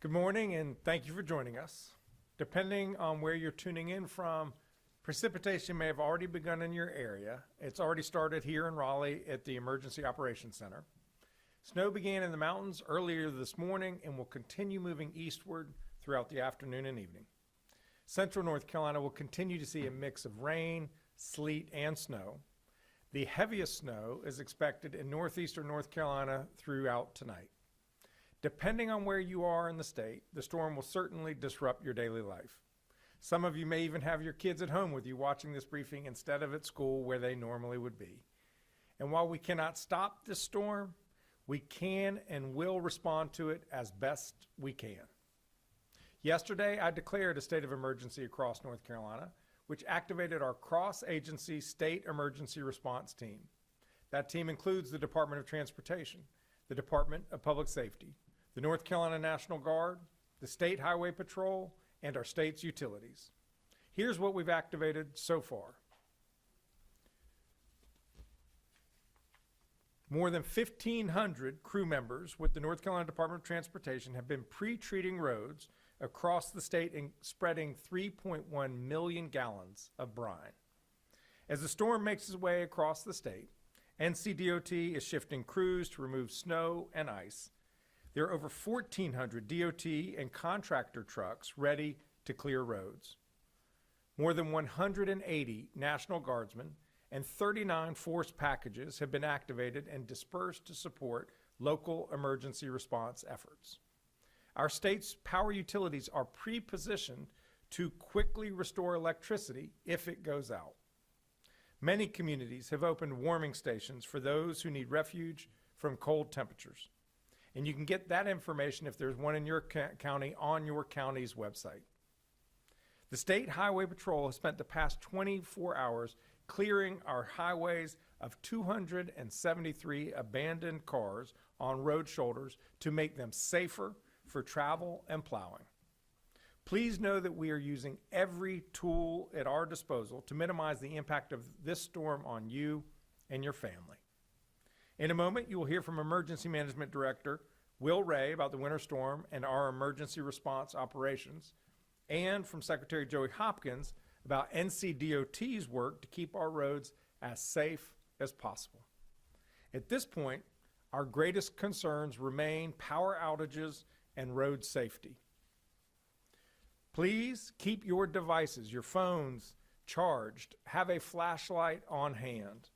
Good morning, and thank you for joining us. Depending on where you're tuning in from, precipitation may have already begun in your area. It's already started here in Raleigh at the Emergency Operations Center. Snow began in the mountains earlier this morning and will continue moving eastward throughout the afternoon and evening. Central North Carolina will continue to see a mix of rain, sleet, and snow. The heaviest snow is expected in northeastern North Carolina throughout tonight. Depending on where you are in the state, the storm will certainly disrupt your daily life. Some of you may even have your kids at home with you watching this briefing instead of at school where they normally would be. And while we cannot stop this storm, we can and will respond to it as best we can. Yesterday, I declared a state of emergency across North Carolina, which activated our cross-agency state emergency response team. That team includes the Department of Transportation, the Department of Public Safety, the North Carolina National Guard, the State Highway Patrol, and our state's utilities. Here's what we've activated so far. More than 1,500 crew members with the North Carolina Department of Transportation have been pre-treating roads across the state and spreading 3.1 million gallons of brine. As the storm makes its way across the state, NCDOT is shifting crews to remove snow and ice. There are over 1,400 DOT and contractor trucks ready to clear roads. More than 180 National Guardsmen and 39 force packages have been activated and dispersed to support local emergency response efforts. Our state's power utilities are pre-positioned to quickly restore electricity if it goes out. Many communities have opened warming stations for those who need refuge from cold temperatures. And you can get that information if there's one in your county on your county's website. The State Highway Patrol has spent the past 24 hours clearing our highways of 273 abandoned cars on road shoulders to make them safer for travel and plowing. Please know that we are using every tool at our disposal to minimize the impact of this storm on you and your family. In a moment, you will hear from Emergency Management Director Will Ray about the winter storm and our emergency response operations, and from Secretary Joey Hopkins about NCDOT's work to keep our roads as safe as possible. At this point, our greatest concerns remain power outages and road safety. Please keep your devices, your phones, charged. Have a flashlight on hand.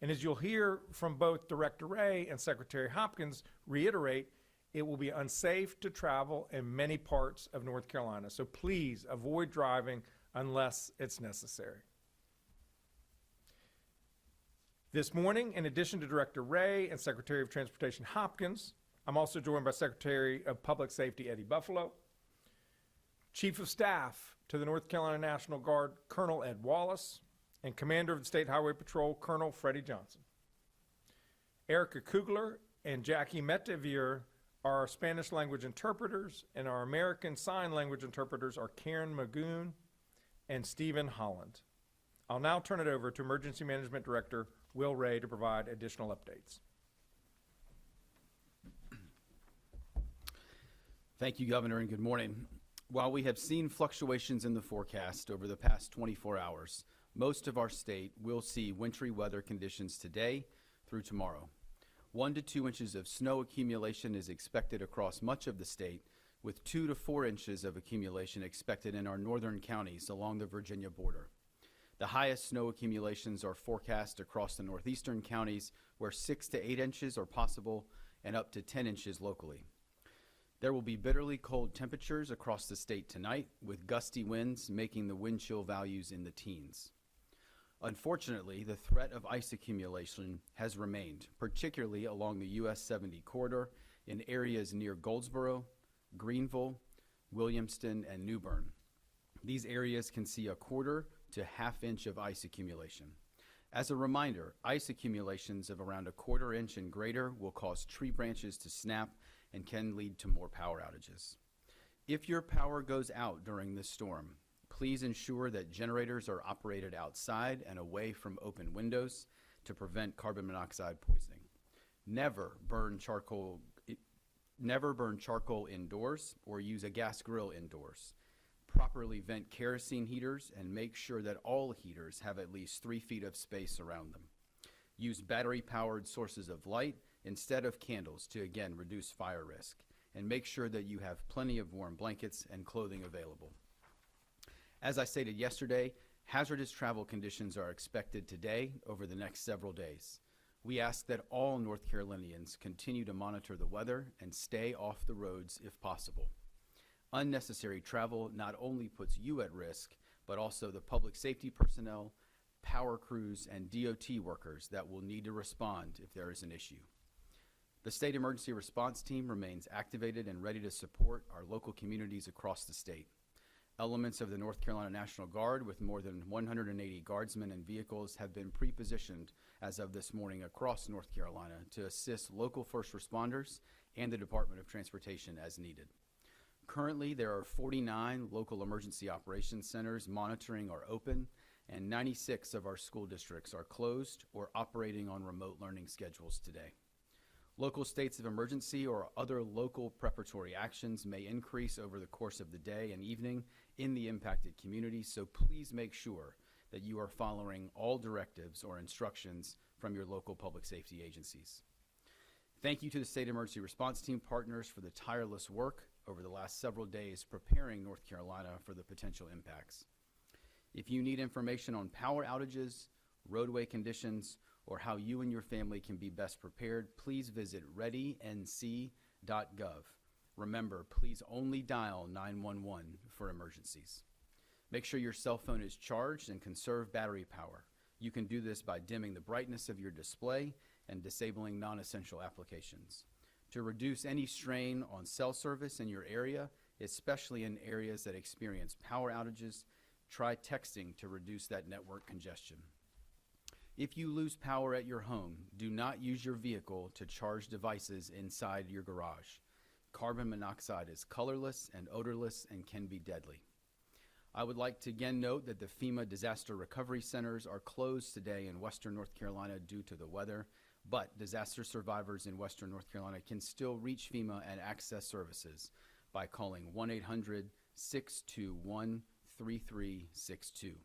And as you'll hear from both Director Ray and Secretary Hopkins reiterate, it will be unsafe to travel in many parts of North Carolina. So please avoid driving unless it's necessary. This morning, in addition to Director Ray and Secretary of Transportation Hopkins, I'm also joined by Secretary of Public Safety Eddie Buffalo, Chief of Staff to the North Carolina National Guard, Colonel Ed Wallace, and Commander of the State Highway Patrol, Colonel Freddie Johnson. Erica Kugler and Jackie Metavier are our Spanish language interpreters, and our American Sign Language interpreters are Karen Magoon and Stephen Holland. I'll now turn it over to Emergency Management Director Will Ray to provide additional updates. Thank you, Governor, and good morning. While we have seen fluctuations in the forecast over the past 24 hours, most of our state will see wintry weather conditions today through tomorrow. 1 to 2 inches of snow accumulation is expected across much of the state, with 2 to 4 inches of accumulation expected in our northern counties along the Virginia border. The highest snow accumulations are forecast across the northeastern counties, where 6 to 8 inches are possible and up to 10 inches locally. There will be bitterly cold temperatures across the state tonight, with gusty winds making the wind chill values in the teens. Unfortunately, the threat of ice accumulation has remained, particularly along the US 70 corridor in areas near Goldsboro, Greenville, Williamston, and New Bern. These areas can see a quarter to half inch of ice accumulation. As a reminder, ice accumulations of around a quarter inch and greater will cause tree branches to snap and can lead to more power outages. If your power goes out during this storm, please ensure that generators are operated outside and away from open windows to prevent carbon monoxide poisoning. Never burn charcoal Never burn charcoal indoors or use a gas grill indoors. Properly vent kerosene heaters and make sure that all heaters have at least 3 feet of space around them. Use battery-powered sources of light instead of candles to, again, reduce fire risk. And make sure that you have plenty of warm blankets and clothing available. As I stated yesterday, hazardous travel conditions are expected today over the next several days. We ask that all North Carolinians continue to monitor the weather and stay off the roads if possible. Unnecessary travel not only puts you at risk, but also the public safety personnel, power crews, and DOT workers that will need to respond if there is an issue. The State Emergency Response Team remains activated and ready to support our local communities across the state. Elements of the North Carolina National Guard with more than 180 guardsmen and vehicles have been pre-positioned as of this morning across North Carolina to assist local first responders and the Department of Transportation as needed. Currently, there are 49 local emergency operations centers monitoring are open, and 96 of our school districts are closed or operating on remote learning schedules today. Local states of emergency or other local preparatory actions may increase over the course of the day and evening in the impacted communities, so please make sure that you are following all directives or instructions from your local public safety agencies. Thank you to the State Emergency Response Team partners for the tireless work over the last several days preparing North Carolina for the potential impacts. If you need information on power outages, roadway conditions, or how you and your family can be best prepared, please visit readync.gov. Remember, please only dial 911 for emergencies. Make sure your cell phone is charged and conserve battery power. You can do this by dimming the brightness of your display and disabling non-essential applications. To reduce any strain on cell service in your area, especially in areas that experience power outages, try texting to reduce that network congestion. If you lose power at your home, do not use your vehicle to charge devices inside your garage. Carbon monoxide is colorless and odorless and can be deadly. I would like to again note that the FEMA disaster recovery centers are closed today in Western North Carolina due to the weather, but disaster survivors in Western North Carolina can still reach FEMA and access services by calling 1-800-621-3362.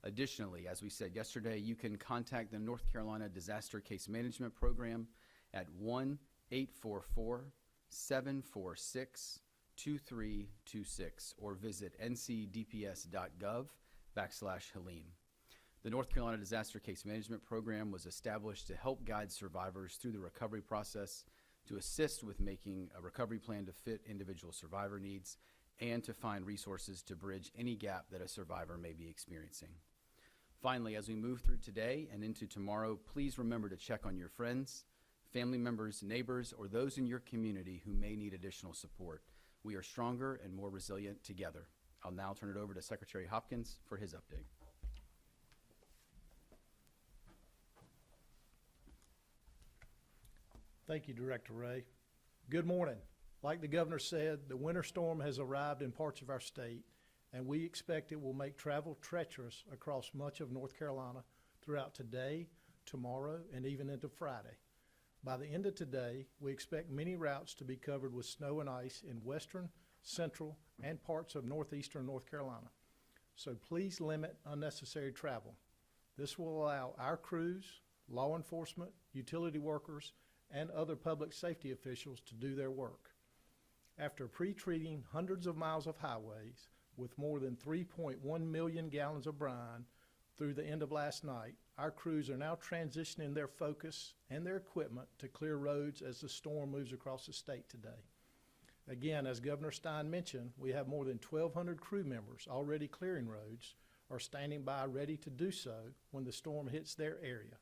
Additionally, as we said yesterday, you can contact the North Carolina Disaster Case Management Program at 1-844-746-2326 or visit ncdps.gov/Helene. The North Carolina Disaster Case Management Program was established to help guide survivors through the recovery process, to assist with making a recovery plan to fit individual survivor needs, and to find resources to bridge any gap that a survivor may be experiencing. Finally, as we move through today and into tomorrow, please remember to check on your friends, family members, neighbors, or those in your community who may need additional support. We are stronger and more resilient together. I'll now turn it over to Secretary Hopkins for his update. Thank you, Director Ray. Good morning. Like the governor said, the winter storm has arrived in parts of our state, and we expect it will make travel treacherous across much of North Carolina throughout today, tomorrow, and even into Friday. By the end of today, we expect many routes to be covered with snow and ice in western, central, and parts of northeastern North Carolina. So please limit unnecessary travel. This will allow our crews, law enforcement, utility workers, and other public safety officials to do their work. After pre-treating hundreds of miles of highways with more than 3.1 million gallons of brine through the end of last night, our crews are now transitioning their focus and their equipment to clear roads as the storm moves across the state today. Again, as Governor Stein mentioned, we have more than 1,200 crew members already clearing roads or standing by ready to do so when the storm hits their area.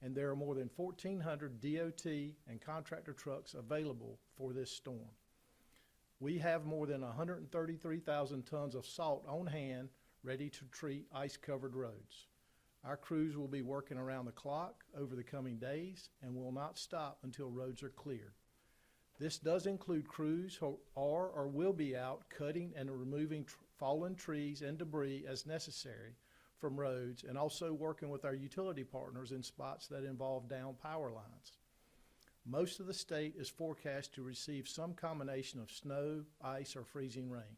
And there are more than 1,400 DOT and contractor trucks available for this storm. We have more than 133,000 tons of salt on hand ready to treat ice-covered roads. Our crews will be working around the clock over the coming days and will not stop until roads are cleared. This does include crews who are or will be out cutting and removing fallen trees and debris as necessary from roads, and also working with our utility partners in spots that involve down power lines. Most of the state is forecast to receive some combination of snow, ice, or freezing rain.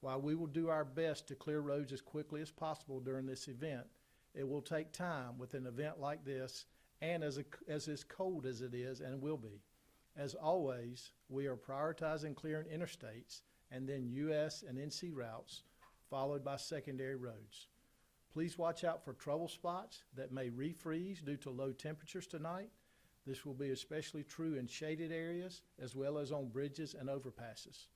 While we will do our best to clear roads as quickly as possible during this event, it will take time with an event like this and as cold as it is and will be. As always, we are prioritizing clearing interstates and then US and NC routes, followed by secondary roads. Please watch out for trouble spots that may refreeze due to low temperatures tonight. This will be especially true in shaded areas as well as on bridges and overpasses.